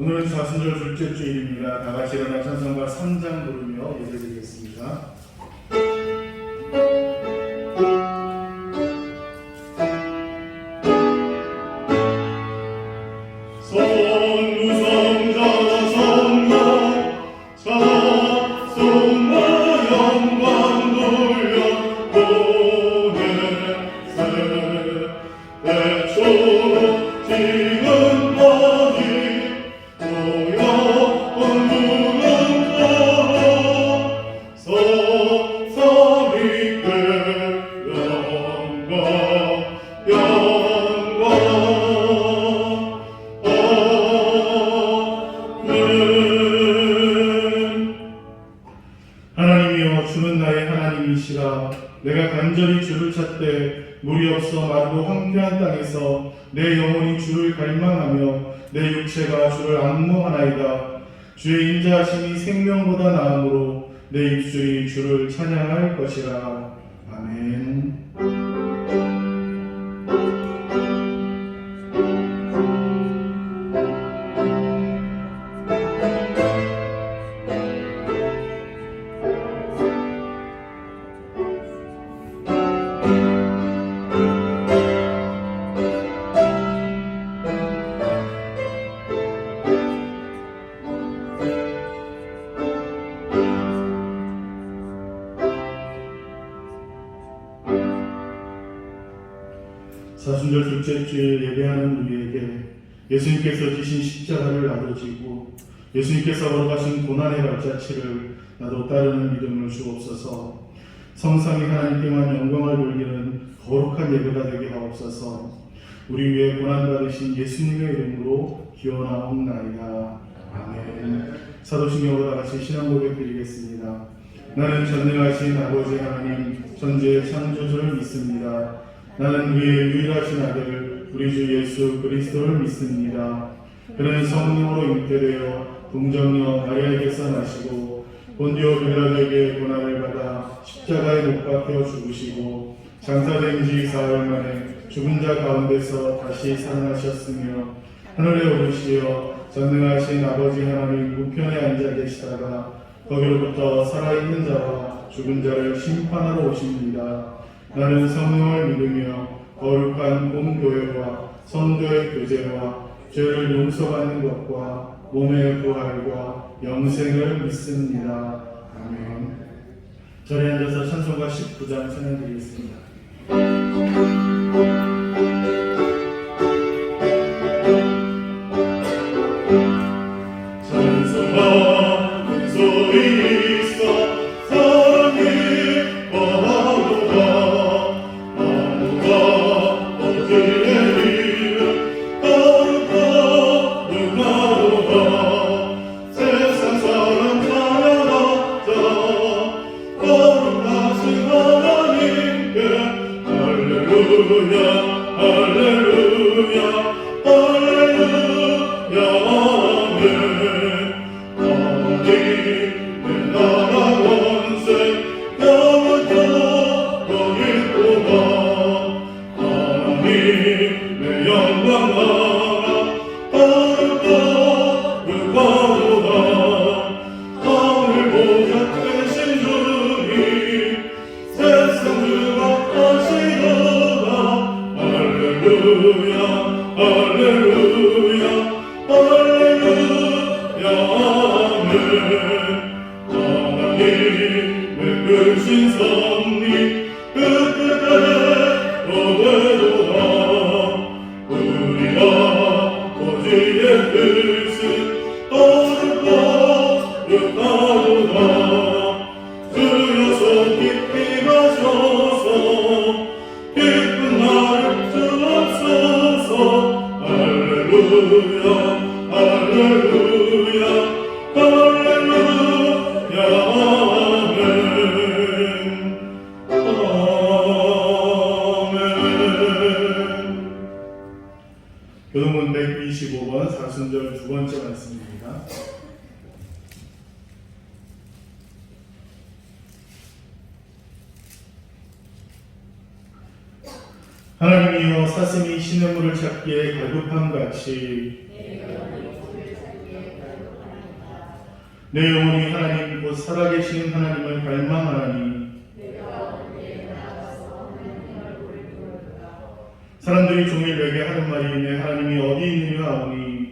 오늘은 사순절 둘째 주일입니다. 다 같이 일어나 찬송가 3장 부르며 예배드리겠습니다. 하나님이여, 주는 나의 하나님이시라. 내가 간절히 주를 찾되 물이 없어 마르고 황폐한 땅에서 내 영혼이 주를 갈망하며 내 육체가 주를 앙모하나이다. 주의 인자하심이 생명보다 나으므로 내 입술이 주를 찬양할 것이라. 아멘. 사순절 둘째 주에 예배하는 우리에게 예수님께서 지신 십자가를 나도 지고 예수님께서 걸어가신 고난의 발자취를 나도 따르는 믿음을 주옵소서. 성삼위 하나님께만 영광을 돌리는 거룩한 예배가 되게 하옵소서. 우리 위해 고난받으신 예수님의 이름으로 기원하옵나이다. 아멘. 사도신경으로 다같이 신앙 고백 드리겠습니다. 나는 전능하신 아버지 하나님 천지의 창조주를 믿습니다. 나는 그의 유일하신 아들 우리 주 예수 그리스도를 믿습니다. 그는 성령으로 잉태되어 동정녀 마리아에게서 나시고 본디오 빌라도에게 고난을 받아 십자가에 못 박혀 죽으시고 장사된 지 사흘 만에 죽은 자 가운데서 다시 살아나셨으며 하늘에 오르시어 전능하신 아버지 하나님 우편에 앉아 계시다가 거기로부터 살아있는 자와 죽은 자를 심판하러 오십니다. 나는 성령을 믿으며 거룩한 공교회와 성도의 교제와 죄를 용서받는 것과 몸의 부활과 영생을 믿습니다. 아멘. 자리에 앉아서 찬송가 19장 찬양드리겠습니다. 찬송하는 소리 있어 교동문 125번 사순절 두 번째 말씀입니다. 하나님이여, 사슴이 시냇물을 찾기에 갈급함같이 내 영혼이 하나님 곧 살아계신 하나님을 갈망하나니 사람들이 종일 내게 하는 말이 내 하나님이 어디 있느냐 하오니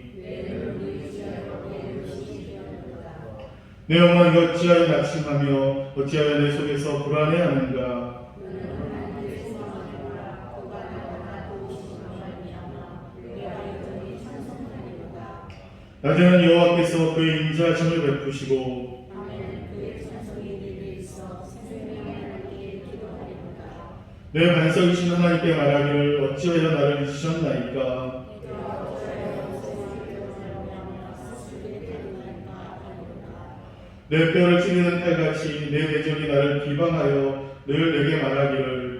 내 영혼이 어찌하여 낙심하며 어찌하여 내 속에서 불안해하는가. 낮에는 여호와께서 그의 인자하심을 베푸시고 내 반석이신 하나님께 말하기를 어찌하여 나를 잊으셨나이까. 내 뼈를 찌르는 칼같이 내 대적이 나를 비방하여 늘 내게 말하기를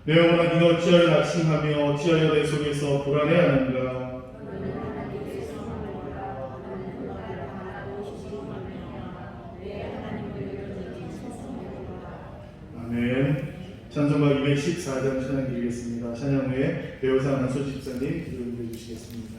내 영혼아 네가 어찌하여 낙심하며 어찌하여 내 속에서 불안해하는가. 아멘. 찬송가 214장 찬양 드리겠습니다. 찬양 후에 배우상 안소 집사님 기도해 주시겠습니다.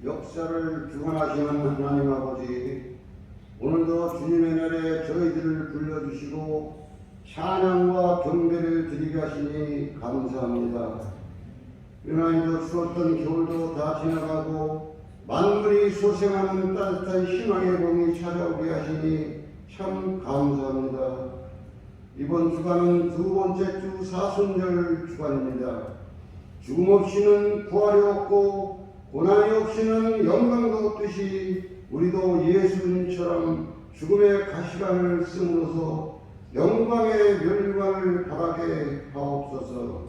역사를 주관하시는 하나님 아버지, 오늘도 주님의 날에 저희들을 불러주시고 찬양과 경배를 드리게 하시니 감사합니다. 유난히도 추웠던 겨울도 다 지나가고 만물이 소생하는 따뜻한 희망의 봄이 찾아오게 하시니 참 감사합니다. 이번 주간은 두 번째 주 사순절 주간입니다. 죽음 없이는 부활이 없고 고난이 없이는 영광도 없듯이 우리도 예수님처럼 죽음의 가시관을 쓰므로서 영광의 멸류관을 바라게 하옵소서.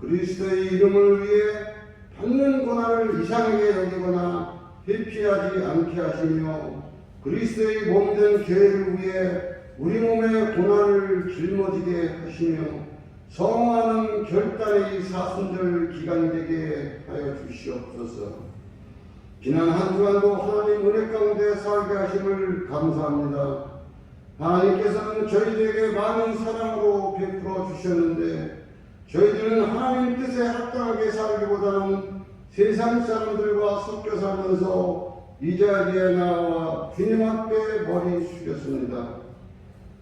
그리스도의 이름을 위해 받는 고난을 이상하게 여기거나 회피하지 않게 하시며 그리스도의 몸된 교회를 위해 우리 몸의 고난을 짊어지게 하시며 성화하는 결단의 사순절 기간이 되게 하여 주시옵소서. 지난 한 주간도 하나님 은혜 가운데 살게 하심을 감사합니다. 하나님께서는 저희들에게 많은 사랑으로 베풀어 주셨는데 저희들은 하나님 뜻에 합당하게 살기보다는 세상 사람들과 섞여 살면서 이 자리에 나와 주님 앞에 머리 숙였습니다.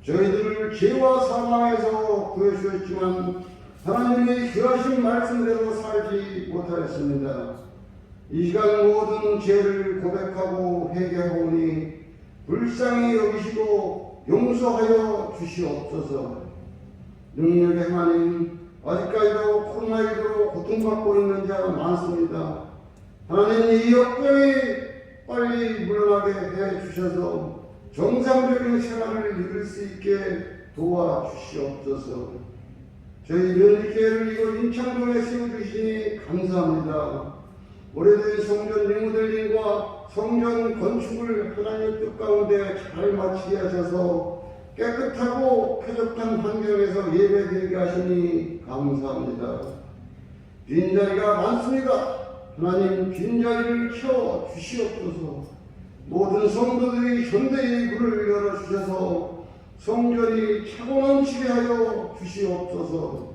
저희들을 죄와 사망에서 구해주셨지만 하나님의 귀하신 말씀대로 살지 못하였습니다. 이 시간 모든 죄를 고백하고 회개하오니 불쌍히 여기시고 용서하여 주시옵소서. 능력의 하나님, 아직까지도 코로나19로 고통받고 있는 자 많습니다. 하나님, 이 역병이 빨리 물러나게 해 주셔서 정상적인 생활을 이룰 수 있게 도와주시옵소서. 저희 면리교회를 이곳 인창동에 세워주시니 감사합니다. 오래된 성전 리모델링과 성전 건축을 하나님의 뜻 가운데 잘 마치게 하셔서 깨끗하고 쾌적한 환경에서 예배드리게 하시니 감사합니다. 빈자리가 많습니다. 하나님, 빈자리를 채워 주시옵소서. 모든 성도들이 현대의 문을 열어주셔서 성전이 차고 넘치게 하여 주시옵소서.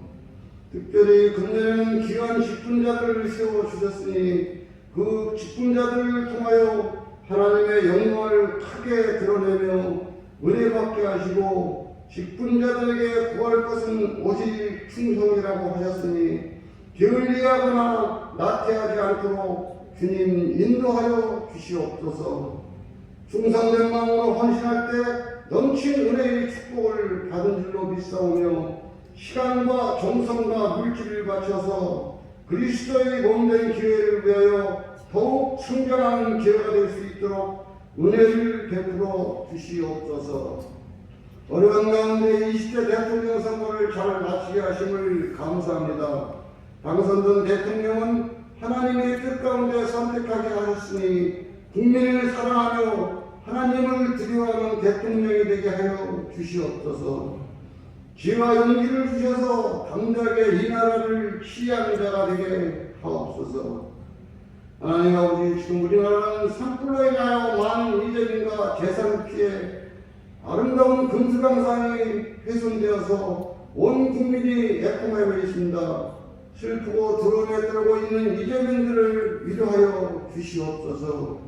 특별히 근래에는 귀한 직분자들을 세워주셨으니 그 직분자들을 통하여 하나님의 영광을 크게 드러내며 은혜받게 하시고 직분자들에게 구할 것은 오직 충성이라고 하셨으니 게을리하거나 나태하지 않도록 주님 인도하여 주시옵소서. 충성된 마음으로 헌신할 때 넘친 은혜의 축복을 받은 줄로 믿사오며 시간과 정성과 물질을 바쳐서 그리스도의 몸된 교회를 위하여 더욱 성장하는 교회가 될 수 있도록 은혜를 베풀어 주시옵소서. 어려운 가운데 20대 대통령 선거를 잘 마치게 하심을 감사합니다. 당선된 대통령은 하나님의 뜻 가운데 선택하게 하셨으니 국민을 사랑하며 하나님을 두려워하는 대통령이 되게 하여 주시옵소서. 지혜와 용기를 주셔서 당당하게 이 나라를 치유하는 자가 되게 하옵소서. 하나님 아버지, 지금 우리나라는 산불로 인하여 많은 이재민과 재산을 피해 아름다운 금수강산이 훼손되어서 온 국민이 애통하고 있습니다. 슬프고 두려움에 떨고 있는 이재민들을 위로하여 주시옵소서.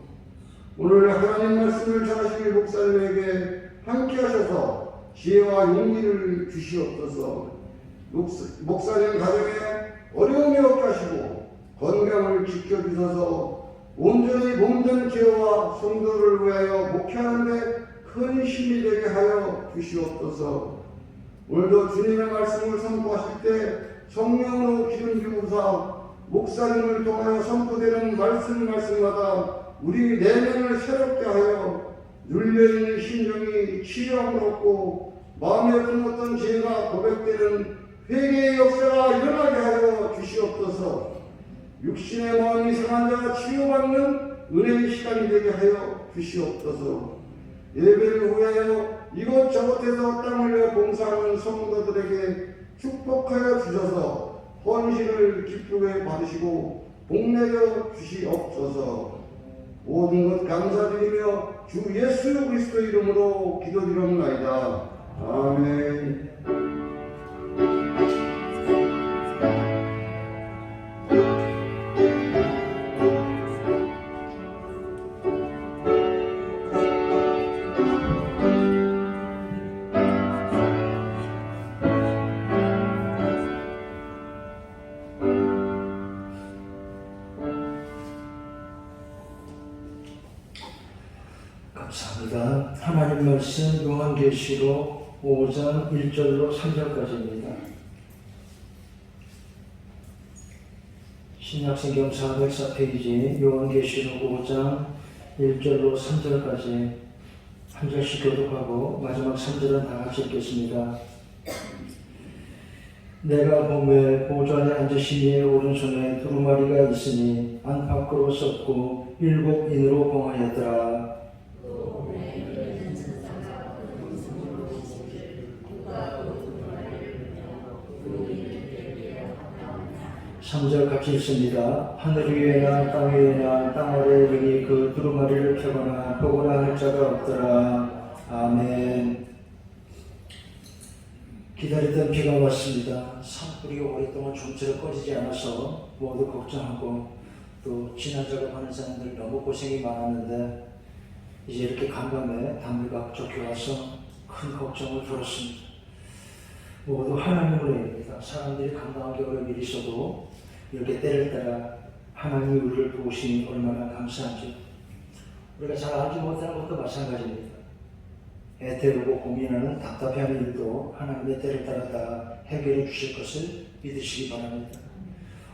오늘 하나님 말씀을 전하실 목사님에게 함께 하셔서 지혜와 용기를 주시옵소서. 목사님 가정에 어려움이 없게 하시고 건강을 지켜주셔서 온전히 몸된 교회와 성도를 위하여 목회하는 데 큰 힘이 되게 하여 주시옵소서. 오늘도 주님의 말씀을 선포하실 때 성령으로 기름 부으사 목사님을 통하여 선포되는 말씀마다 우리 내면을 새롭게 하여 눌려있는 심정이 치유함을 얻고 마음에 어떤 죄가 고백되는 회개의 역사가 일어나게 하여 주시옵소서. 육신의 마음이 상한 자가 치유받는 은혜의 시간이 되게 하여 주시옵소서. 예배를 위하여 이곳저곳에서 땀 흘려 봉사하는 성도들에게 축복하여 주셔서 헌신을 기쁘게 받으시고 복내려 주시옵소서. 모든 것 감사드리며 주 예수 그리스도 이름으로 기도드리옵나이다. 아멘. 하나님 말씀 요한계시록 5장 1절로 3절까지입니다. 신약성경 404페이지 요한계시록 5장 1절로 3절까지 한 절씩 교독하고 마지막 3절은 다 같이 읽겠습니다. 내가 보매 보좌 안에 앉으신 이의 오른손에 두루마리가 있으니 안팎으로 썼고 7인으로 봉하였더라. 3절 같이 읽습니다. 하늘 위에나 땅 위에나 땅 아래에 능히 그 두루마리를 펴거나 보거나 할 자가 없더라. 아멘. 기다리던 비가 왔습니다. 산불이 오랫동안 좀처럼 꺼지지 않아서 모두 걱정하고 또 진화 작업하는 사람들 너무 고생이 많았는데 이제 이렇게 간밤에 단비가 쫓겨 와서 큰 걱정을 들었습니다. 모두 하나님을 냅니다. 사람들이 감당하기 어려운 일이 있어도 이렇게 때를 따라 하나님이 우리를 도우시니 얼마나 감사한지. 우리가 잘 알지 못하는 것도 마찬가지입니다. 애태우고 고민하는 답답해하는 일도 하나님의 때를 따라 다 해결해 주실 것을 믿으시기 바랍니다.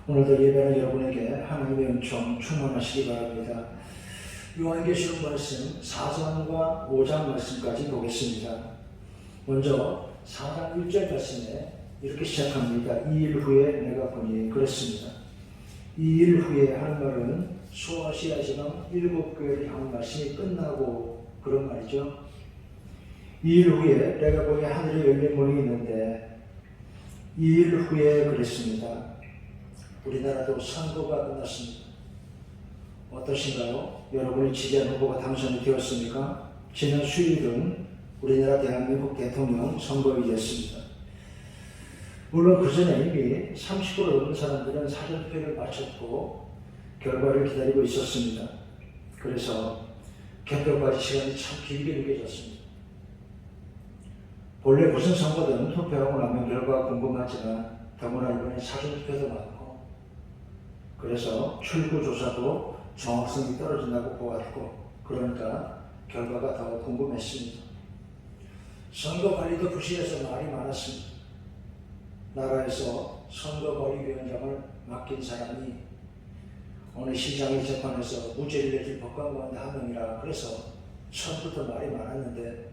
오늘도 예배하는 여러분에게 하나님의 은총 충만하시기 바랍니다. 요한계시록 말씀 4장과 5장 말씀까지 보겠습니다. 먼저 4장 1절 말씀에 이렇게 시작합니다. 2일 후에 내가 보니 그랬습니다. 2일 후에 하는 말은 소아시아지방 7교회를 향한 말씀이 끝나고 그런 말이죠. 2일 후에 내가 보니 하늘에 열린 문이 있는데 2일 후에 그랬습니다. 우리나라도 선거가 끝났습니다. 어떠신가요? 여러분이 지지한 후보가 당선이 되었습니까? 지난 수요일은 우리나라 대한민국 대통령 선거일이 됐습니다. 물론 그 전에 이미 30% 넘는 사람들은 사전투표를 마쳤고 결과를 기다리고 있었습니다. 그래서 개표까지 시간이 참 길게 느껴졌습니다. 본래 무슨 선거든 투표하고 나면 결과가 궁금하지만 더구나 이번에 사전투표도 많고 그래서 출구조사도 정확성이 떨어진다고 보았고 그러니까 결과가 더 궁금했습니다. 선거관리도 부실해서 말이 많았습니다. 나라에서 선거관리위원장을 맡긴 사람이 어느 시장의 재판에서 무죄를 내줄 법관관 한 명이라 그래서 처음부터 말이 많았는데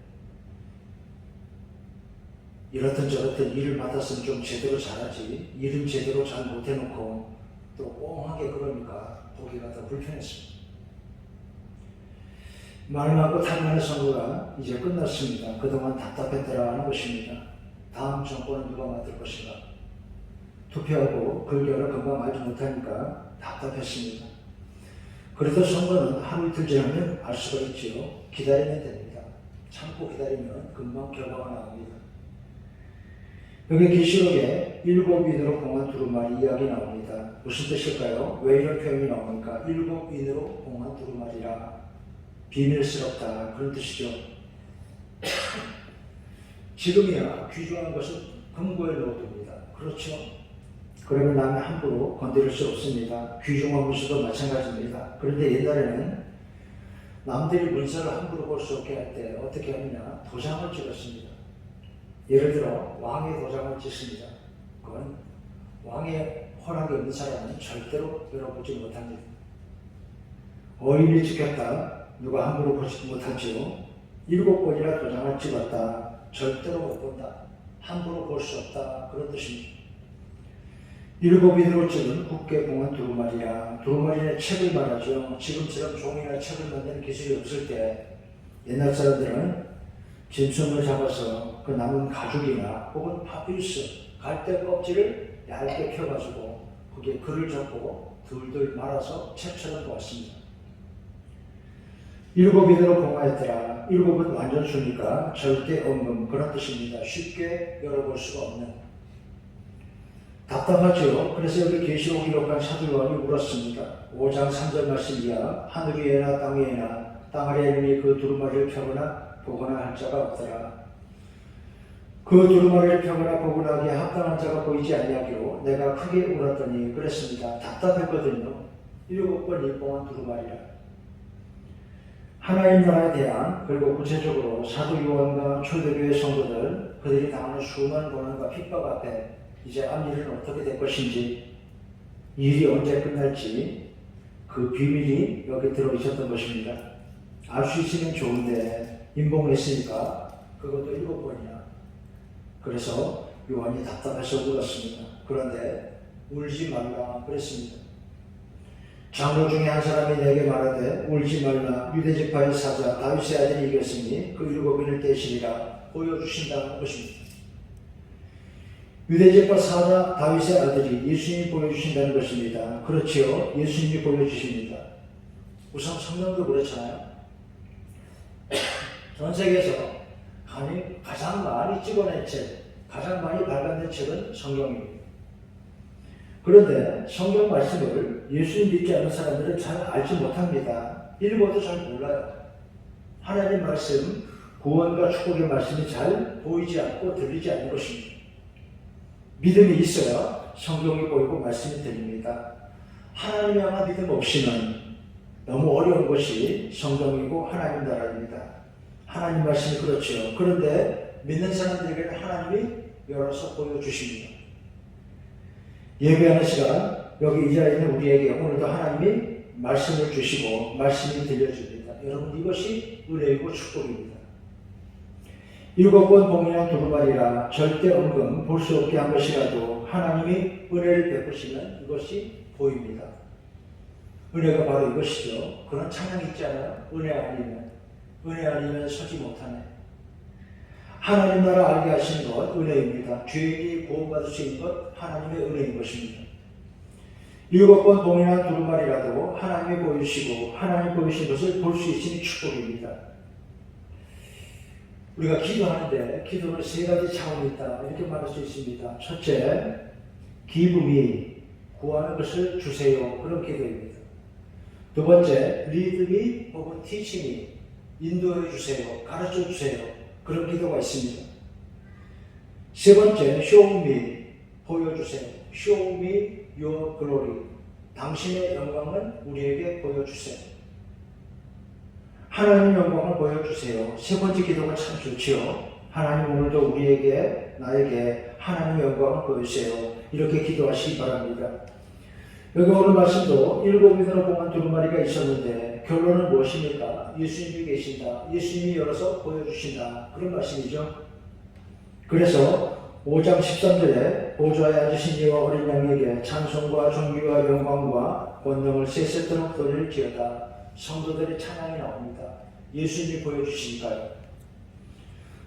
이렇든 저렇든 일을 맡았으면 좀 제대로 잘하지 일은 제대로 잘 못해놓고 또 꽁하게 그러니까 보기가 더 불편했습니다. 말 많고 탈 많은 선거가 이제 끝났습니다. 그동안 답답했더라 하는 것입니다. 다음 정권은 누가 맡을 것인가? 투표하고 결과를 금방 알지 못하니까 답답했습니다. 그래도 선거는 하루 이틀 지나면 알 수가 있지요. 기다리면 됩니다. 참고 기다리면 금방 결과가 나옵니다. 여기 계시록에 7인으로 봉한 두루마리 이야기 나옵니다. 무슨 뜻일까요? 왜 이런 표현이 나옵니까? 7인으로 봉한 두루마리라 비밀스럽다 그런 뜻이죠. 지금이야 귀중한 것은 금고에 넣어둡니다. 그렇죠? 그러면 남이 함부로 건드릴 수 없습니다. 귀중한 문서도 마찬가지입니다. 그런데 옛날에는 남들이 문서를 함부로 볼 수 없게 할 때 어떻게 하느냐? 도장을 찍었습니다. 예를 들어 왕의 도장을 찍습니다. 그건 왕의 허락이 없는 사람은 절대로 열어보지 못합니다. 어인이 찍혔다. 누가 함부로 보지 못하지요. 7번이나 도장을 찍었다. 절대로 못 본다. 함부로 볼 수 없다. 그런 뜻입니다. 7인으로 찍은 굳게 봉한 두루마리야. 두루마리는 책을 말하죠. 지금처럼 종이나 책을 만드는 기술이 없을 때 옛날 사람들은 짐승을 잡아서 그 남은 가죽이나 혹은 파피루스, 갈대 껍질을 얇게 펴가지고 거기에 글을 적고 둘둘 말아서 책처럼 보았습니다. 7인으로 봉하였더라. 7은 완전 수니까 절대 없는 그런 뜻입니다. 쉽게 열어볼 수가 없는. 답답하죠. 그래서 여기 계시록 기록한 사도 요한이 울었습니다. 5장 3절 말씀이야. 하늘 위에나 땅 위에나 땅 아래에 그 두루마리를 펴거나 보거나 할 자가 없더라. 그 두루마리를 펴거나 보거나 하기에 합당한 자가 보이지 아니하기로 내가 크게 울었더니 그랬습니다. 답답했거든요. 7번 일봉한 두루마리라. 하나님 나라에 대한, 그리고 구체적으로 사도 요한과 초대교회 성도들, 그들이 당하는 수많은 고난과 핍박 앞에 이제 앞일은 어떻게 될 것인지, 이 일이 언제 끝날지 그 비밀이 여기 들어있었던 것입니다. 알 수 있으면 좋은데 인봉했으니까 그것도 7번이야. 그래서 요한이 답답해서 울었습니다. 그런데 울지 말라 그랬습니다. 장로 중에 한 사람이 내게 말하되 울지 말라, 유대지파의 사자 다윗의 아들이 이겼으니 그 7인을 떼시리라 보여주신다는 것입니다. 유대지파 사자 다윗의 아들이 예수님이 보여주신다는 것입니다. 그렇지요. 예수님이 보여주십니다. 우선 성경도 그렇잖아요. 전 세계에서 가장 많이 찍어낸 책, 가장 많이 발간된 책은 성경입니다. 그런데 성경 말씀을 예수님 믿지 않는 사람들은 잘 알지 못합니다. 읽어도 잘 몰라요. 하나님 말씀, 구원과 축복의 말씀이 잘 보이지 않고 들리지 않는 것입니다. 믿음이 있어야 성경이 보이고 말씀이 들립니다. 하나님 향한 믿음 없이는 너무 어려운 것이 성경이고 하나님 나라입니다. 하나님 말씀이 그렇죠. 그런데 믿는 사람들에게는 하나님이 열어서 보여주십니다. 예배하는 시간, 여기 이 자리에 있는 우리에게 오늘도 하나님이 말씀을 주시고 말씀이 들려줍니다. 여러분, 이것이 은혜이고 축복입니다. 7번 봉인한 두루마리라 절대 언금 볼 수 없게 한 것이라도 하나님이 은혜를 베푸시면 이것이 보입니다. 은혜가 바로 이것이죠. 그런 찬양이 있잖아요. 은혜 아니면 서지 못하네. 하나님 나라 알게 하시는 것 은혜입니다. 죄인이 구원받을 수 있는 것 하나님의 은혜인 것입니다. 7번 봉인한 두루마리라도 하나님이 보이시고 하나님 보이신 것을 볼 수 있으니 축복입니다. 우리가 기도하는데 기도는 3가지 차원이 있다 이렇게 말할 수 있습니다. 첫째, 기쁨이 구하는 것을 주세요. 그런 기도입니다. 두 번째, 리드미 혹은 티칭이 인도해 주세요. 가르쳐 주세요. 그런 기도가 있습니다. 세 번째, show me, 보여주세요. show me your glory. 당신의 영광을 우리에게 보여주세요. 하나님 영광을 보여주세요. 세 번째 기도가 참 좋지요. 하나님 오늘도 우리에게, 나에게 하나님 영광을 보여주세요. 이렇게 기도하시기 바랍니다. 여기 오늘 말씀도 7인으로 봉한 두루마리가 있었는데 결론은 무엇입니까? 예수님이 계신다. 예수님이 열어서 보여주신다. 그런 말씀이죠. 그래서 5장 13절에 보좌에 앉으신 이와 어린 양에게 찬송과 존귀와 영광과 권능을 세세토록 돌릴지어다. 성도들의 찬양이 나옵니다. 예수님이 보여주시니까요.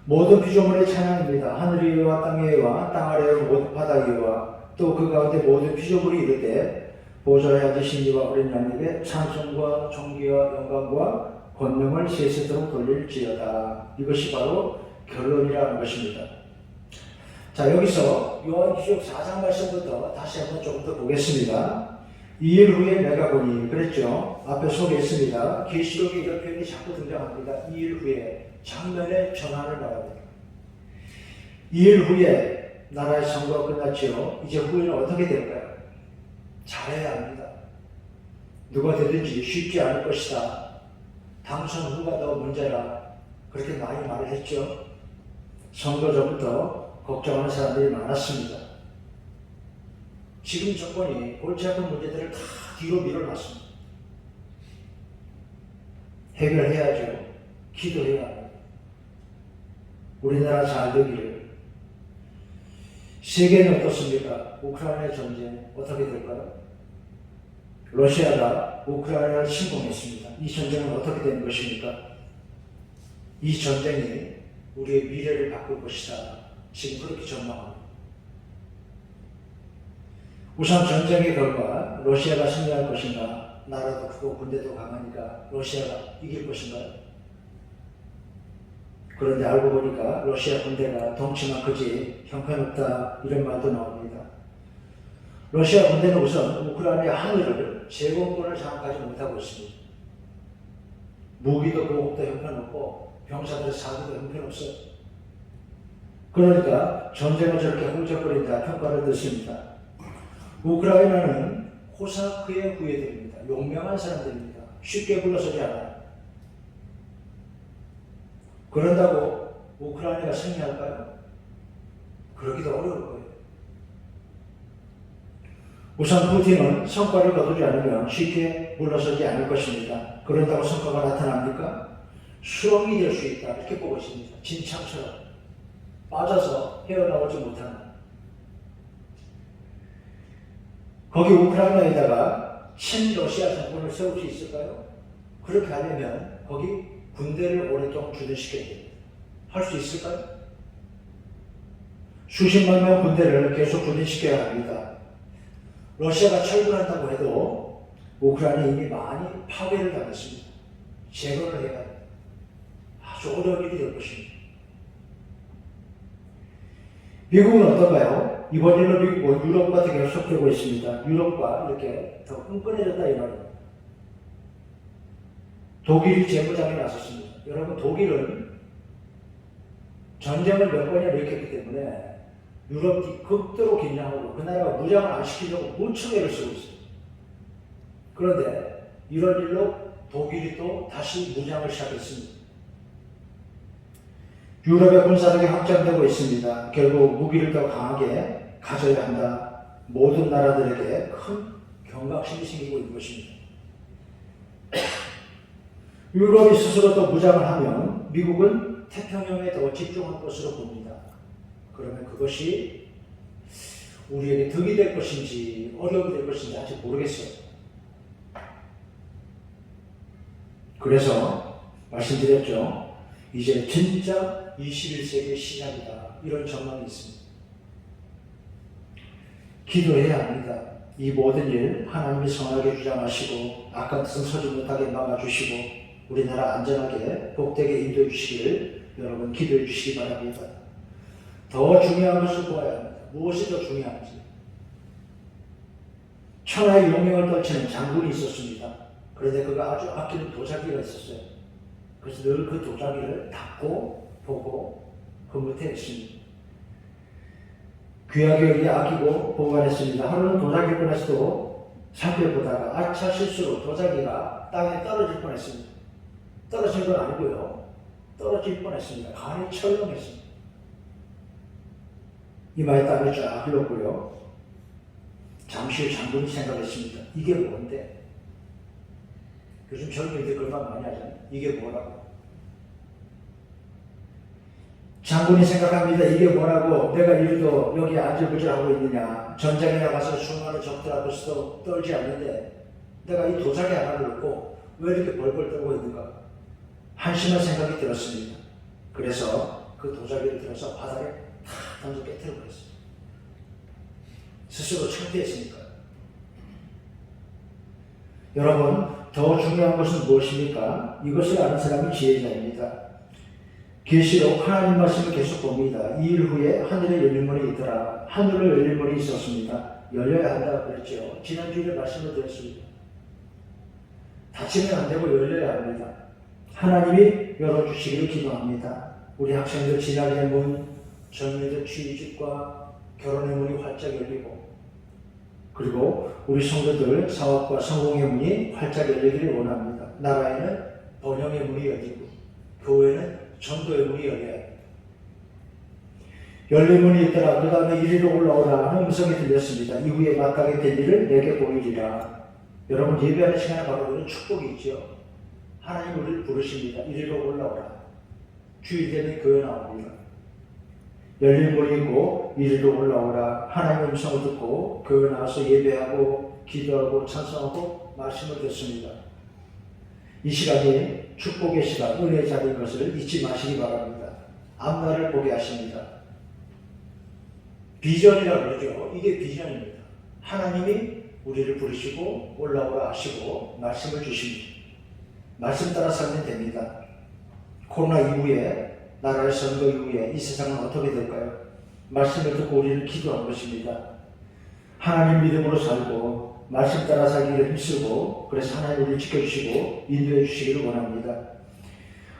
모든 피조물의 찬양입니다. 하늘 위와 땅 위와 땅 아래의 모든 바다 위와 또 그 가운데 모든 피조물이 이르되 보좌에 앉으신 이와 어린 양에게 찬송과 존귀와 영광과 권능을 세세토록 돌릴지어다. 이것이 바로 결론이라는 것입니다. 자, 여기서 요한계시록 4장 말씀부터 다시 한번 조금 더 보겠습니다. 2일 후에 내가 보니 그랬죠. 앞에 소개했습니다. 계시록에 이런 표현이 자꾸 등장합니다. 2일 후에 장면의 전환을 말합니다. 2일 후에 나라의 선거가 끝났죠. 이제 후에는 어떻게 될까요? 잘해야 합니다. 누가 되든지 쉽지 않을 것이다. 당선 후가 더 문제라. 그렇게 많이 말을 했죠. 선거 전부터 걱정하는 사람들이 많았습니다. 지금 정권이 골치 아픈 문제들을 다 뒤로 밀어놨습니다. 해결해야죠. 기도해야 합니다. 우리나라 잘 되기를. 세계는 어떻습니까? 우크라이나 전쟁 어떻게 될까요? 러시아가 우크라이나를 침공했습니다. 이 전쟁은 어떻게 되는 것입니까? 이 전쟁이 우리의 미래를 바꿀 것이다. 지금 그렇게 전망합니다. 우선 전쟁의 결과 러시아가 승리할 것인가? 나라도 크고 군대도 강하니까 러시아가 이길 것인가요? 그런데 알고 보니까 러시아 군대가 덩치만 크지 형편없다 이런 말도 나옵니다. 러시아 군대는 우선 우크라이나 하늘을 제공권을 장악하지 못하고 있습니다. 무기도 보급도 형편없고 병사들의 사고도 형편없어요. 그러니까 전쟁을 저렇게 훌쩍거린다 평가를 듣습니다. 우크라이나는 코사크의 후예들입니다. 용맹한 사람들입니다. 쉽게 불러서지 않아요. 그런다고 우크라이나가 승리할까요? 그러기도 어려울 거예요. 우선 푸틴은 성과를 거두지 않으면 쉽게 물러서지 않을 것입니다. 그런다고 성과가 나타납니까? 수렁이 될 수 있다 이렇게 보고 있습니다. 진창처럼 빠져서 헤어나오지 못하는. 거기 우크라이나에다가 친러시아 정권을 세울 수 있을까요? 그렇게 하려면 거기 군대를 오랫동안 주둔시켜야 됩니다. 할 수 있을까요? 수십만 명 군대를 계속 주둔시켜야 합니다. 러시아가 철군한다고 해도 우크라이나 이미 많이 파괴를 당했습니다. 제거를 해야 합니다. 아주 어려운 일이 될 것입니다. 미국은 어떤가요? 이번 일로 미국은 유럽과 되게 협력되고 있습니다. 유럽과 이렇게 더 끈끈해졌다 이 말입니다. 독일이 재무장에 나섰습니다. 여러분 독일은 전쟁을 몇 번이나 일으켰기 때문에 유럽이 극도로 긴장하고 그 나라가 무장을 안 시키려고 무척 애를 쓰고 있어요. 그런데 이런 일로 독일이 또 다시 무장을 시작했습니다. 유럽의 군사력이 확장되고 있습니다. 결국 무기를 더 강하게 가져야 한다. 모든 나라들에게 큰 경각심이 생기고 있는 것입니다. 유럽이 스스로 또 무장을 하면 미국은 태평양에 더 집중할 것으로 봅니다. 그러면 그것이 우리에게 득이 될 것인지 어려움이 될 것인지 아직 모르겠어요. 그래서 말씀드렸죠. 이제 진짜 21세기의 시작이다. 이런 전망이 있습니다. 기도해야 합니다. 이 모든 일 하나님이 선하게 주장하시고 악한 뜻은 서지 못하게 막아주시고 우리나라 안전하게 복되게 인도해 주시기를 여러분 기도해 주시기 바랍니다. 더 중요한 것을 보아야 합니다. 무엇이 더 중요한지. 천하의 용명을 떨치는 장군이 있었습니다. 그런데 그가 아주 아끼는 도자기가 있었어요. 그래서 늘 그 도자기를 닦고 보고 흐뭇해했습니다. 귀하게 여기 아끼고 보관했습니다. 하루는 도자기를 꺼내서도 살펴보다가 아차 실수로 도자기가 땅에 떨어질 뻔했습니다. 떨어진 건 아니고요. 떨어질 뻔했습니다. 간이 철렁했습니다. 이마에 땀이 쫙 흘렀고요. 잠시 후 장군이 생각했습니다. 이게 뭔데? 요즘 젊은이들 그런 말 많이 하잖아요. 이게 뭐라고? 장군이 생각합니다. 이게 뭐라고? 내가 이리도 여기 안절부절하고 있느냐? 전장에 나가서 수많은 적들 앞에서도 떨지 않는데 내가 이 도자기 하나를 놓고 왜 이렇게 벌벌 떨고 있는가? 한심한 생각이 들었습니다. 그래서 그 도자기를 들어서 바닥에 탁 던져 깨뜨려 버렸어요. 스스로 창피했으니까요. 여러분, 더 중요한 것은 무엇입니까? 이것을 아는 사람이 지혜자입니다. 계시록 하나님 말씀을 계속 봅니다. 이 일 후에 하늘에 열린 문이 있더라. 하늘에 열린 문이 있었습니다. 열려야 한다고 그랬죠. 지난주에 말씀을 드렸습니다. 닫히면 안 되고 열려야 합니다. 하나님이 열어주시기를 기도합니다. 우리 학생들 진학의 문, 젊은이들 취직과 결혼의 문이 활짝 열리고 그리고 우리 성도들 사업과 성공의 문이 활짝 열리기를 원합니다. 나라에는 번영의 문이 열리고 교회는 전도의 문이 열려야 합니다. 열린 문이 있더라. 그 다음에 이리로 올라오라 하는 음성이 들렸습니다. 이후에 마땅히 될 일을 내게 보이리라. 여러분 예배하는 시간에 바로 이런 축복이 있죠. 하나님 우리를 부르십니다. 이리로 올라오라. 주일 되면 교회 나옵니다. 열린 문이 있고 이리로 올라오라. 하나님의 음성을 듣고 교회 나와서 예배하고 기도하고 찬송하고 말씀을 듣습니다. 이 시간이 축복의 시간, 은혜의 자리인 것을 잊지 마시기 바랍니다. 앞날을 보게 하십니다. 비전이라고 그러죠. 이게 비전입니다. 하나님이 우리를 부르시고 올라오라 하시고 말씀을 주십니다. 말씀 따라 살면 됩니다. 코로나 이후에 나라의 선거 이후에 이 세상은 어떻게 될까요? 말씀을 듣고 우리는 기도한 것입니다. 하나님 믿음으로 살고 말씀 따라 살기를 힘쓰고 그래서 하나님 우리를 지켜주시고 인도해 주시기를 원합니다.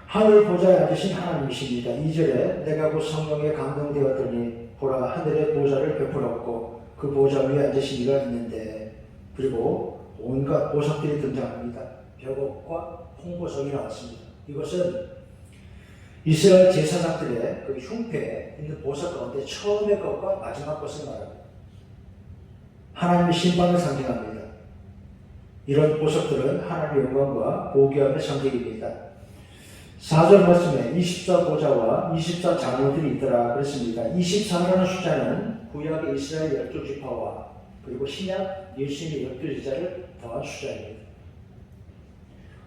하늘 보좌에 앉으신 하나님이십니다. 2절에 내가 곧 성령에 감동되었더니 보라 하늘의 보좌를 베풀었고 그 보좌 위에 앉으신 이가 있는데 그리고 온갖 보석들이 등장합니다. 벽옥과 홍보석이 나왔습니다. 이것은 이스라엘 제사장들의 그 흉패에 있는 보석 가운데 처음의 것과 마지막 것을 말합니다. 하나님의 신방을 상징합니다. 이런 보석들은 하나님의 영광과 고귀함의 상징입니다. 4절 말씀에 24보좌와 24장로들이 있더라 그랬습니다. 24라는 숫자는 구약의 이스라엘 12지파와 그리고 신약 예수님의 12제자를 더한 숫자입니다.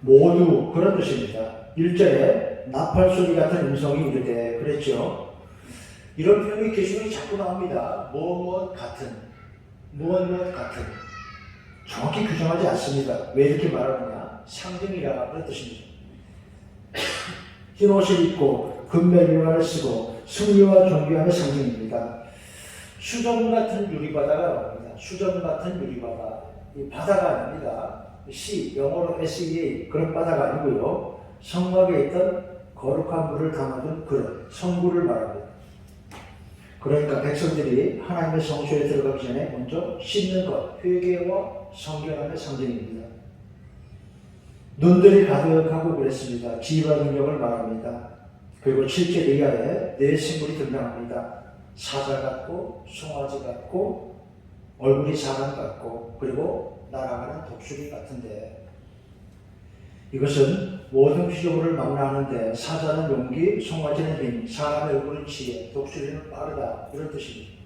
모두 그런 뜻입니다. 1절에 나팔소리 같은 음성이 이르되 그랬죠. 이런 표현이 계시록에 자꾸 나옵니다. 무엇 같은, 무엇 같은. 정확히 규정하지 않습니다. 왜 이렇게 말하느냐? 상징이라 그런 뜻입니다. 흰 옷을 입고 금멜리화를 쓰고 승리와 존귀함의 상징입니다. 수정 같은 유리바다가 나옵니다. 수정 같은 유리바다. 이 바다가 아닙니다. 영어로 SEA 그런 바다가 아니고요. 성막에 있던 거룩한 물을 담아둔 그릇, 성구를 말합니다. 그러니까 백성들이 하나님의 성소에 들어가기 전에 먼저 씻는 것, 회개와 성결함의 상징입니다. 눈들이 가득하고 그랬습니다. 지휘와 능력을 말합니다. 그리고 7절 이하에 네 생물이 등장합니다. 사자 같고 송아지 같고 얼굴이 사람 같고 그리고 날아가는 독수리 같은데 이것은 모든 피조물을 망라하는데 사자는 용기, 송아지는 힘, 사람의 얼굴은 지혜, 독수리는 빠르다 이런 뜻입니다.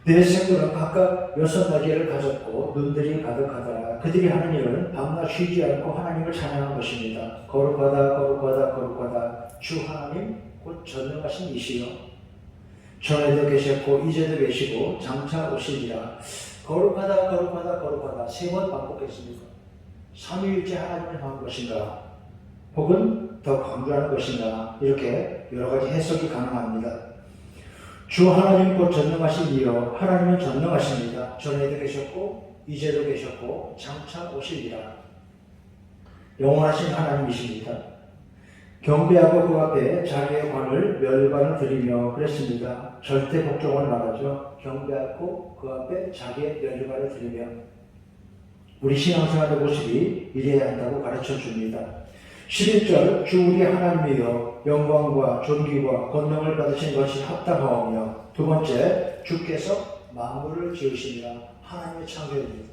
네 생물은 각각 6날개를 가졌고 눈들이 가득하더라. 그들이 하는 일은 밤낮 쉬지 않고 하나님을 찬양한 것입니다. 거룩하다 거룩하다 거룩하다 주 하나님 곧 전능하신 이시여 전에도 계셨고 이제도 계시고 장차 오시리라. 거룩하다 거룩하다 거룩하다 3번 반복했습니다. 삼위일체 하나님을 향한 것인가 혹은 더 강조하는 것인가 이렇게 여러 가지 해석이 가능합니다. 주 하나님 곧 전능하신 이여 하나님은 전능하십니다. 전에도 계셨고 이제도 계셨고 장차 오시리라. 영원하신 하나님이십니다. 경배하고 그 앞에 자기의 관을 멸관을 드리며 그랬습니다. 절대 복종을 말하죠. 경배하고 그 앞에 자기의 멸관을 드리며 우리 신앙생활의 모습이 이래야 한다고 가르쳐 줍니다. 11절 주 우리 하나님이여 영광과 존귀와 권능을 받으신 것이 합당하오며 두 번째 주께서 만물을 지으시니라 하나님의 창조입니다.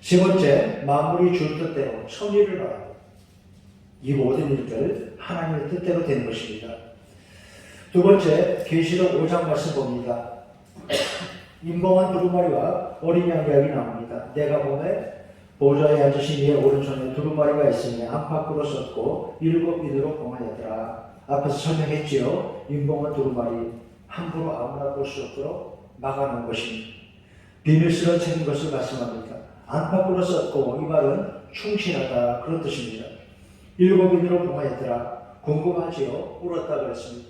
세 번째 만물이 주 뜻대로 천의를 말합니다. 이 모든 일들 하나님의 뜻대로 된 것입니다. 두 번째 계시록 5장 말씀 봅니다. 인봉한 두루마리와 어린 양 이야기 나옵니다. 내가 보매 보좌에 앉으신 이의 오른손에 두루마리가 있으니 안팎으로 썼고 7인으로 봉하였더라. 앞에서 설명했지요. 인봉한 두루마리 함부로 아무나 볼 수 없도록 막아놓은 것입니다. 비밀스러운 책인 것을 말씀합니다. 안팎으로 썼고 이 말은 충실하다 그런 뜻입니다. 7인으로 봉하였더라. 궁금하지요? 울었다 그랬습니다.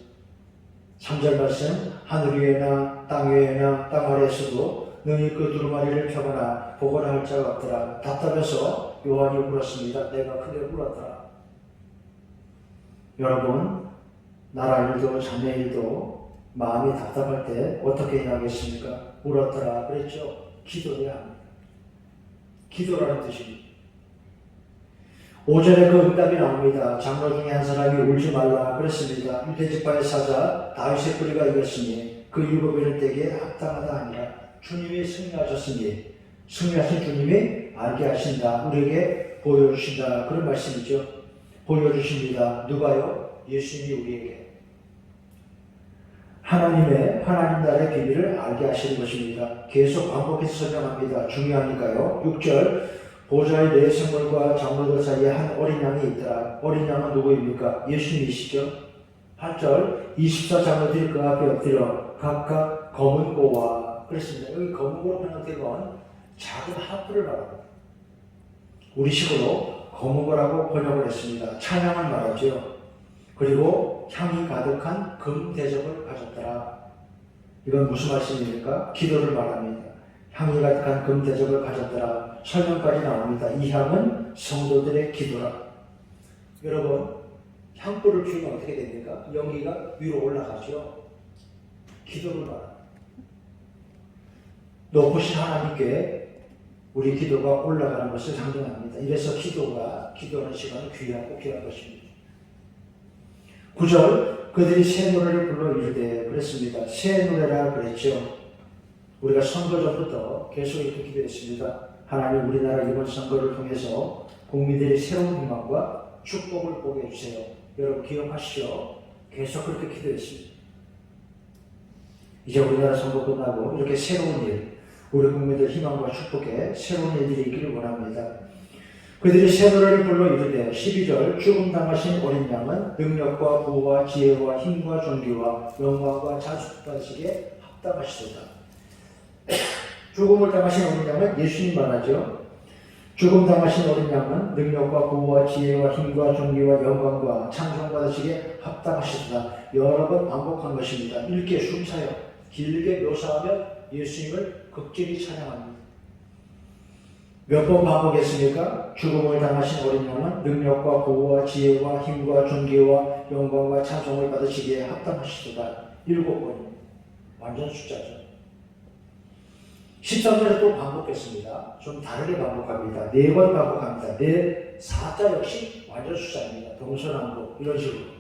3절 말씀 하늘 위에나 땅 위에나 땅 아래에서도 너희 그 두루마리를 펴거나 보거나 할 자가 없더라. 답답해서 요한이 울었습니다. 내가 크게 울었더라. 여러분 나라 일도 자녀 일도 마음이 답답할 때 어떻게 해야 하겠습니까? 울었더라 그랬죠. 기도해야 합니다. 기도라는 뜻입니다. 5절에 그 응답이 나옵니다. 장로 중에 한 사람이 울지 말라 그랬습니다. 유대지파의 사자 다윗의 뿌리가 이겼으니 그 7인을 떼기에 합당하다 아니라 주님이 승리하셨으니 승리하신 주님이 알게 하신다. 우리에게 보여주신다. 그런 말씀이죠. 보여주십니다. 누가요? 예수님이 우리에게 하나님 나라의 비밀을 알게 하시는 것입니다. 계속 반복해서 설명합니다. 중요하니까요. 6절 보좌의 네 생물과 장로들 사이에 한 어린 양이 있더라. 어린 양은 누구입니까? 예수님이시죠. 8절 24장로들이 그 앞에 엎드려 각각 검은 고와 그렇습니다. 여기 검은 고로 번역된 건 작은 하프를 말합니다. 우리식으로 검은 고라고 번역을 했습니다. 찬양을 말하죠. 그리고 향이 가득한 금 대접을 가졌더라. 이건 무슨 말씀입니까? 기도를 말합니다. 향이 가득한 금 대접을 가졌더라. 설명까지 나옵니다. 이 향은 성도들의 기도라. 여러분 향불을 피우면 어떻게 됩니까? 연기가 위로 올라가죠. 기도를 말합니다. 높으신 하나님께 우리 기도가 올라가는 것을 상징합니다. 이래서 기도하는 시간은 귀하고 귀한 것입니다. 9절 그들이 새 노래를 불러 이르되 그랬습니다. 새 노래라 그랬죠. 우리가 선거 전부터 계속 이렇게 기도했습니다. 하나님 우리나라 이번 선거를 통해서 국민들이 새로운 희망과 축복을 보게 해주세요. 여러분 기억하시죠? 계속 그렇게 기도했습니다. 이제 우리나라 선거 끝나고 이렇게 새로운 일, 우리 국민들 희망과 축복에 새로운 일들이 있기를 원합니다. 그들이 새 노래를 불러 이르되 12절 죽음 당하신 어린 양은 능력과 부와 지혜와 힘과 존귀와 영광과 자숙하시기에 합당하시도다. 죽음을 당하신 어린 양은 예수님 말하죠. 죽음 당하신 어린 양은 능력과 부와 지혜와 힘과 존귀와 영광과 찬송받으시기에 합당하시도다. 여러 번 반복한 것입니다. 읽기에 숨차요. 길게 묘사하면 예수님을 극진히 찬양합니다. 몇 번 반복했습니까? 죽음을 당하신 어린 양은 능력과 보호와 지혜와 힘과 존귀와 영광과 찬송을 받으시기에 합당하시도다. 7번입니다. 완전 숫자죠. 13절에 또 반복했습니다. 좀 다르게 반복합니다. 4번 반복합니다. 4자 역시 완전 숫자입니다. 동서남북 이런 식으로.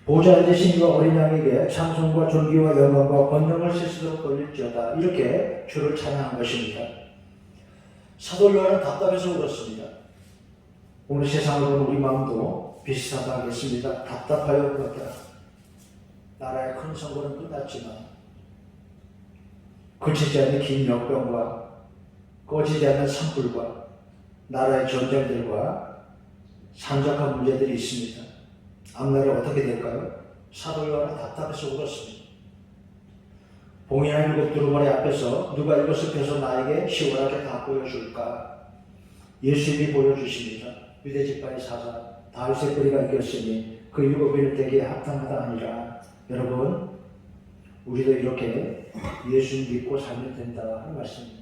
보좌 되신 이와 어린 양에게 찬송과 존귀와 영광과 권능을 세수록 돌릴지어다. 이렇게 주를 찬양한 것입니다. 사도 요한은 답답해서 울었습니다. 오늘 세상을 보는 우리 마음도 비슷하다 하겠습니다. 답답하여 울었다. 나라의 큰 선거는 끝났지만 그치지 않는 긴 역병과 꺼지지 않는 산불과 나라의 전쟁들과 산적한 문제들이 있습니다. 앞날이 어떻게 될까요? 사도 요한은 답답해서 울었습니다. 봉인한 7 두루마리 앞에서 누가 이것을 펴서 나에게 시원하게 다 보여줄까? 예수님이 보여주십니다. 유대지파의 사자 다윗의 뿌리가 이겼으니 그 7인을 되기에 합당하다 아니라. 여러분 우리도 이렇게 예수님 믿고 살면 된다 하는 말씀입니다.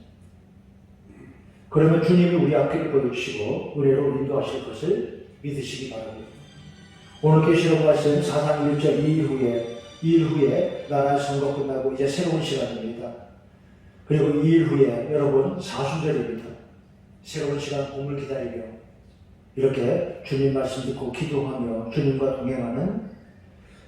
그러면 주님이 우리 앞길을 보여주시고 우리로 인도하실 것을 믿으시기 바랍니다. 오늘 계시록 말씀 4장 1절 2일 후에 나라의 선거 끝나고 이제 새로운 시간입니다. 그리고 2일 후에 여러분 사순절입니다. 새로운 시간 봄을 기다리며 이렇게 주님 말씀 듣고 기도하며 주님과 동행하는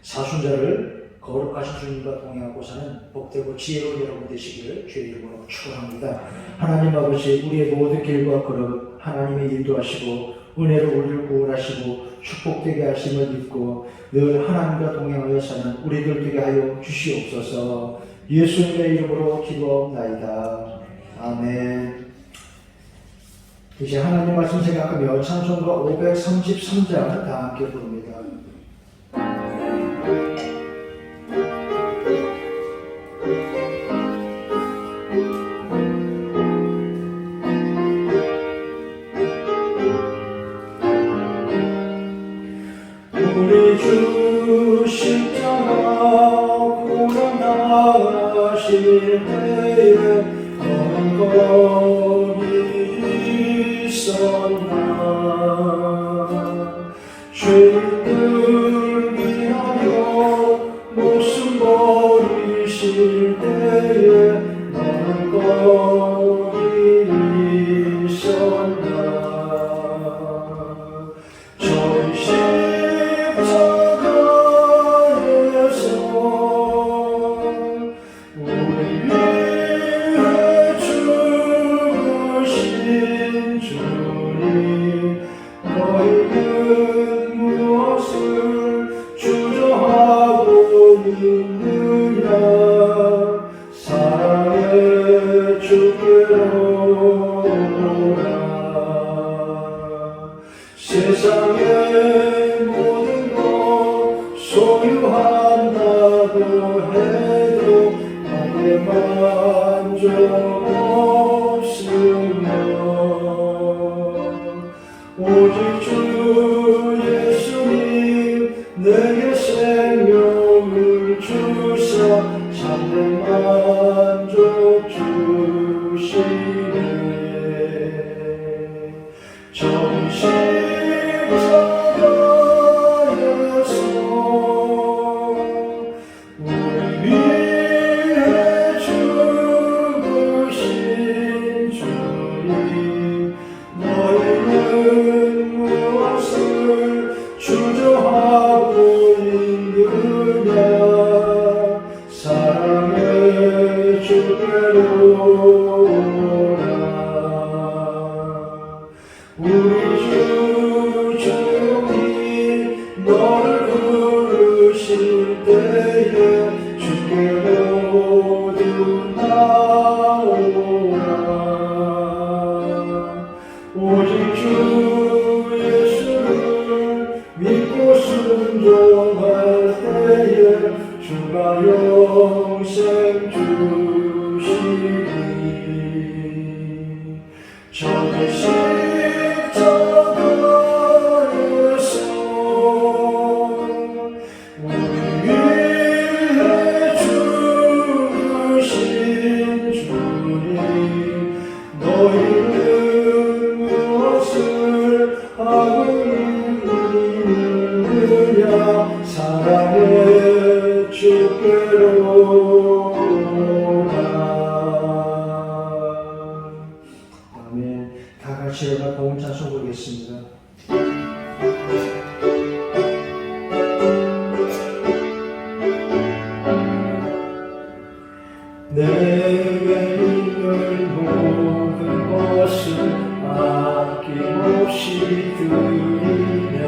사순절을 거룩하신 주님과 동행하고 사는 복되고 지혜로운 여러분 되시기를 주의 이름으로 축원합니다. 하나님 아버지 우리의 모든 길과 걸음 하나님이 인도하시고 은혜로 우리를 구원하시고 축복되게 하심을 믿고 늘 하나님과 동행하여 사는 우리들 되게 하여 주시옵소서. 예수님의 이름으로 기도하옵나이다. 아멘. 이제 하나님 말씀 생각하며 찬송가 533장 다 함께 부릅니다. 우리 주 십자가 고난하실 때에 너는 거기 있었나. 죄인들 위하여 목숨 버리실 때에 너는 거기 있었나. 저희 십자가에서 우리 위해 죽으신 주님, 너희는 무엇을 주저하고 있느냐. 사랑의 주께로 오라. 세상의 모든 것 소유한다고 해도 나의 만족 없으며 오직 주 예수님 내게 생명을 주사 참된 만족 주시네. 정신 십자가에서 우리 위해 죽으신 주님, 너희는 무엇을 주저하고 주께 모두 나오라. 오직 주 예수를 믿고 순종할 때에 주가 영생 주시니 저는 십자가에서 우리 위해 죽으신 주님 너희는 무엇을 하고 있느냐 사랑의 주께로 오라. 아멘. 다 같이 여러분 고운 찬송 부르겠습니다. 내게 있는 모든 것을 아낌없이 드리네.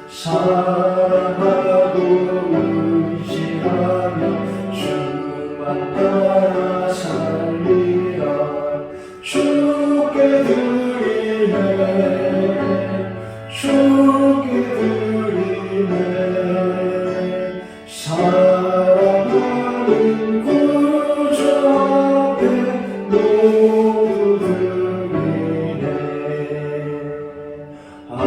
사랑하고 의지하며 주만 따라 살리라. 주께 드리네 주께 드리네 사랑하는 구주 앞에 모두 드리네. 아멘.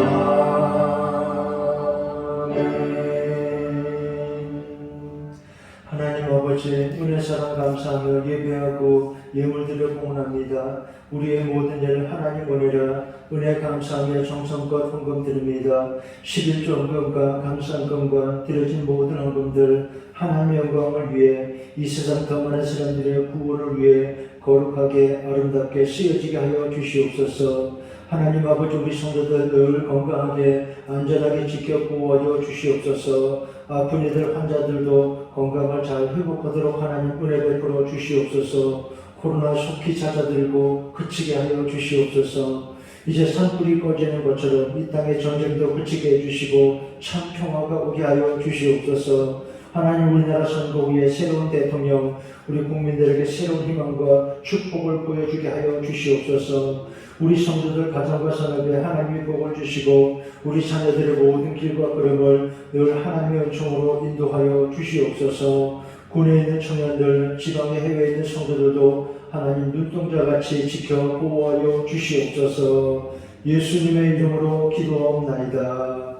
하나님 아버지 은혜 사랑 감사하며 예배하고 예물드려 공헌합니다. 우리의 모든 일 하나님 은혜라 은혜 감사하며 정성껏 헌금 드립니다. 11조 헌금과 감사헌금과 드려진 모든 헌금들 하나님의 영광을 위해 이 세상 더 많은 사람들의 구원을 위해 거룩하게 아름답게 쓰여지게 하여 주시옵소서. 하나님 아버지 우리 성도들 늘 건강하게 안전하게 지켜 보호하여 주시옵소서. 아픈 이들 환자들도 건강을 잘 회복하도록 하나님 은혜 베풀어 주시옵소서. 코로나 속히 찾아들고 그치게 하여 주시옵소서. 이제 산불이 꺼지는 것처럼 이 땅의 전쟁도 그치게 해주시고 참 평화가 오게 하여 주시옵소서. 하나님 우리나라 선거 위에 새로운 대통령 우리 국민들에게 새로운 희망과 축복을 보여주게 하여 주시옵소서. 우리 성도들 가정과 산업에 하나님의 복을 주시고 우리 자녀들의 모든 길과 걸음을 늘 하나님의 은총으로 인도하여 주시옵소서. 군에 있는 청년들, 지방의 해외에 있는 성도들도 하나님 눈동자같이 지켜 보호하여 주시옵소서. 예수님의 이름으로 기도하옵나이다.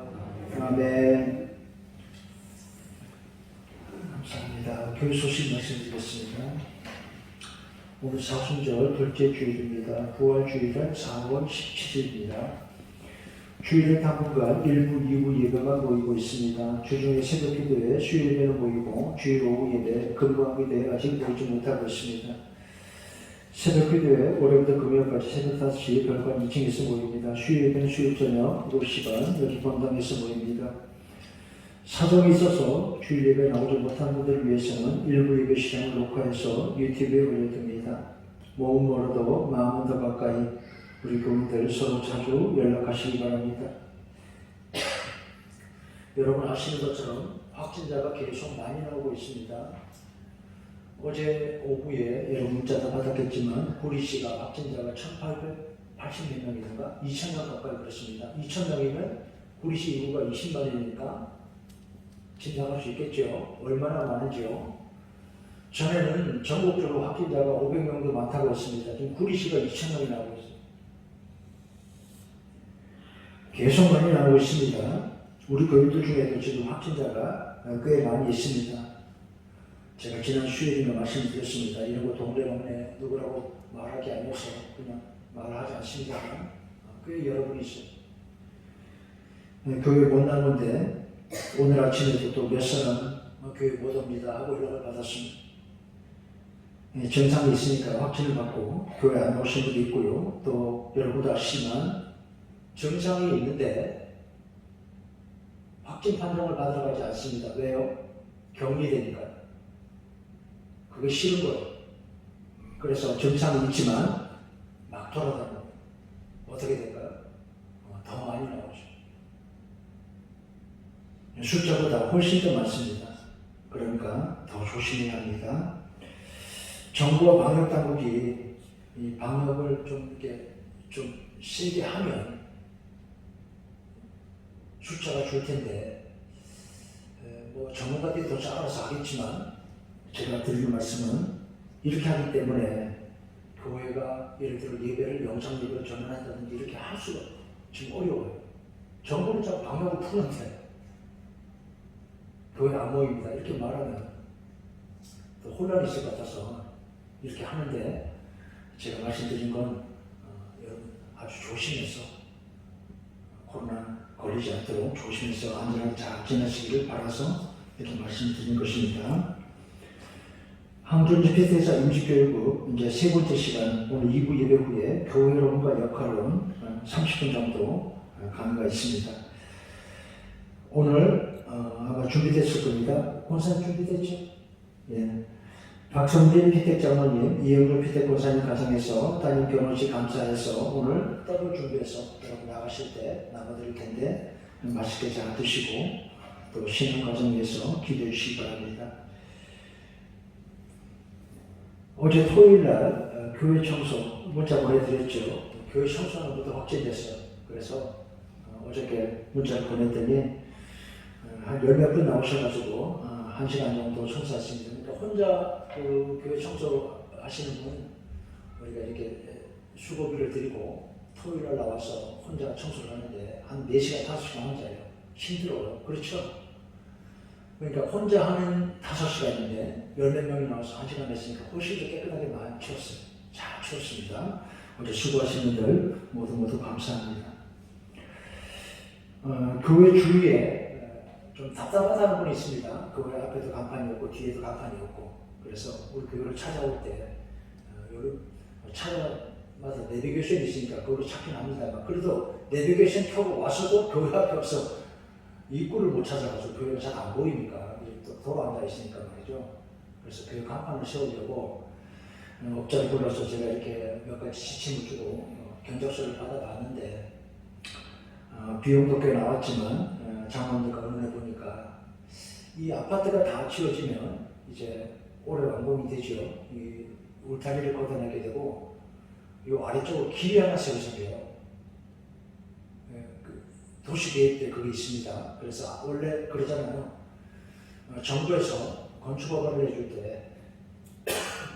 아멘. 감사합니다. 교회 소식 말씀드리겠습니다. 오늘 사순절 둘째 주일입니다. 부활주일은 4월 17일입니다. 주일은 당분간 1부, 2부 예배가 모이고 있습니다. 주중에 새벽 기도회, 수요일 예배는 모이고 주일 오후 예배, 금방 기도회 아직 모이지 못하고 있습니다. 새벽 기도회 월요일부터 금요일까지 새벽 5시 별관 2층에서 모입니다. 수요일 예배는 수요일 저녁 7시반 여기 본당에서 모입니다. 사정이 있어서 주일 예배에 나오지 못한 분들을 위해서는 일부 예배 시간을 녹화해서 유튜브에 올려둡니다. 몸은 멀어도 마음은 더 가까이 우리 교인들 서로 자주 연락하시기 바랍니다. 여러분 아시는 것처럼 확진자가 계속 많이 나오고 있습니다. 어제 오후에 여러분 문자도 받았겠지만 구리시가 확진자가 1,880몇 명이던가 2,000명 가까이 그렇습니다. 2,000명이면 구리시 인구가 20만이니까 짐작할 수 있겠죠. 얼마나 많은지요. 전에는 전국적으로 확진자가 500명도 많다고 했습니다. 지금 구리시가 2,000명이 나오고 있습니다. 계속 많이 나오고 있습니다. 우리 교인들 중에도 지금 확진자가 꽤 많이 있습니다. 제가 지난 수요일에 말씀드렸습니다. 이런 거 동네방네 누구라고 말하기 아니어서 그냥 말하지 않습니다만 꽤 여러분이 있어요. 교회 못 나오는데 오늘 아침에도 또 몇 사람 교회 못 옵니다 하고 연락을 받았습니다. 증상이 있으니까 확진을 받고 교회 안 오신 분도 있고요. 또 여러분도 아시지만 증상이 있는데 확진 판정을 받으러 가지 않습니다. 왜요? 격리되니까요. 그게 싫은 거예요. 그래서 증상이 있지만 막 돌아다니고 어떻게 될까요? 더 많이 나오죠. 숫자보다 훨씬 더 많습니다. 그러니까 더 조심해야 합니다. 정부와 방역 당국이 이 방역을 좀 이렇게 좀 세게 하면 숫자가 줄 텐데, 뭐 전문가들이 더 잘 알아서 하겠지만 제가 드리는 말씀은 이렇게 하기 때문에 교회가 예를 들어 예배를 영상 예배로 전환한다든지 이렇게 할 수가 지금 어려워요. 정부는 자꾸 방역을 푸는데 교회 안 모입니다. 이렇게 말하면 또 혼란이 있을 것 같아서 이렇게 하는데, 제가 말씀드린 건 여러분 아주 조심해서 코로나 걸리지 않도록 조심해서 안전하게 잘 지내시기를 바라서 이렇게 말씀드린 것입니다. 항존 피트에서 임시교육부 이제 세 번째 시간, 오늘 2부 예배 후에 교회론과 역할론 30분 정도 강의가 있습니다. 오늘 아마 준비됐을 겁니다. 권사님 준비됐죠? 예. 박성진 피택 장로님, 이영조 피택 권사님 가정에서 담임 변호시 감사해서 오늘 떡을 준비해서 여러분 나가실 때 나눠드릴 텐데 맛있게 잘 드시고 또 신앙 과정에서 기도해 주시기 바랍니다. 어제 토요일날 교회 청소 문자 보내드렸죠. 교회 청소하는 것도 확진됐어요. 그래서 어저께 문자를 보냈더니 한 10몇 분 나오셔가지고 1시간 정도 청소하십니다. 그러니까 혼자 그 교회 청소 하시는 분은 우리가 이렇게 수고비를 드리고 토요일날 나와서 혼자 청소를 하는데 한 4시간, 5시간 혼자예요. 힘들어요. 그렇죠? 그러니까 혼자 하는 5시간인데 10몇 명이 나와서 1시간 했으니까 훨씬 더 깨끗하게 많이 치웠어요. 잘 치웠습니다. 어제 수고하신 분들 모두 감사합니다. 교회 주위에 좀 답답하다는 분이 있습니다. 교회 앞에도 간판이었고 뒤에도 간판이었고, 그래서 우리 교회를 찾아올 때 여기 차마다 내비게이션이 있으니까 그걸로 찾긴 합니다만, 그래도 내비게이션 켜고 와서도 교회 앞에 없어 입구를 못 찾아가지고 교회가 잘 안 보이니까 또 도로 앉아 있으니까 말이죠. 그래서 교회 간판을 세우려고 업자를 불러서 제가 이렇게 몇 가지 지침을 주고 견적서를 받아봤는데 비용도 꽤 나왔지만 장관들과 의논해 보니까 이 아파트가 다 지어지면 이제 올해 완공이 되죠. 이 울타리를 걷어내게 되고 이 아래쪽으로 길이 하나 세워서 돼요. 도시계획 때 그게 있습니다. 그래서 원래 그러잖아요. 정부에서 건축허가를 해줄 때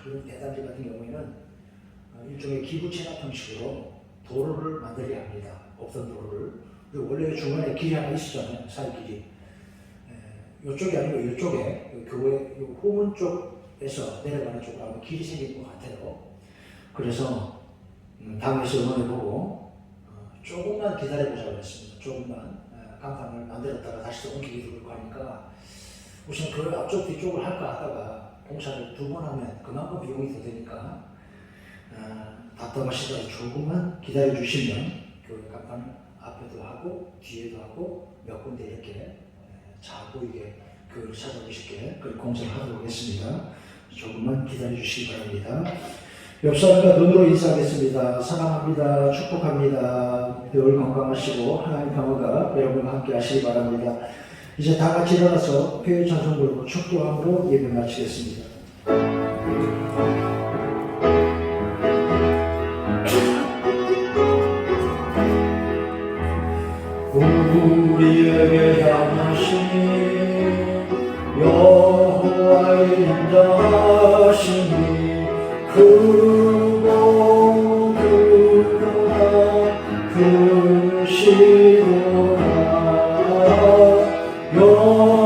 이런 대단지 같은 경우에는 일종의 기부 체납 형식으로 도로를 만들어야 합니다. 없던 도로를. 원래 중간에 길이 하나 있었잖아요. 사이길이. 이쪽이 아니고 이쪽에 교회 후문 쪽에서 내려가는 쪽으로 아마 길이 생길 것 같아요. 그래서 당에서 의논해보고 조금만 기다려보자고 했습니다. 조금만 간판을 만들었다가 다시 또 옮기기도 그렇고 하니까 우선 교회 앞쪽 뒤쪽을 할까 하다가 공사를 2번 하면 그만큼 비용이 더 되니까 답답하시더라도 조금만 기다려주시면 교회 간판을 앞에도 하고 뒤에도 하고 몇 군데 이렇게 잘 보이게 교회를 찾아오시게 그렇게 공사를 하도록 하겠습니다. 조금만 기다려주시기 바랍니다. 옆 사람과 눈으로 인사하겠습니다. 사랑합니다. 축복합니다. 늘 건강하시고 하나님 평화가 여러분과 함께 하시기 바랍니다. 이제 다 같이 일어나서 회의 찬송 부르고 축도함으로 예배 마치겠습니다. 우리에게 향하신 여호와의 인자하심이 크고 크구나 크시도다 영원하시도다.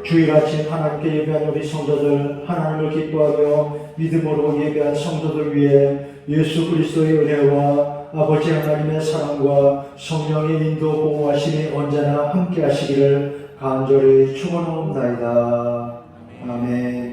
주일 아침 하나님께 예배한 우리 성도들, 하나님을 기뻐하며 믿음으로 예배한 성도들 위해 예수 그리스도의 은혜와 아버지 하나님의 사랑과 성령의 인도 보호하심이 언제나 함께 하시기를 간절히 축원하옵나이다. 아멘.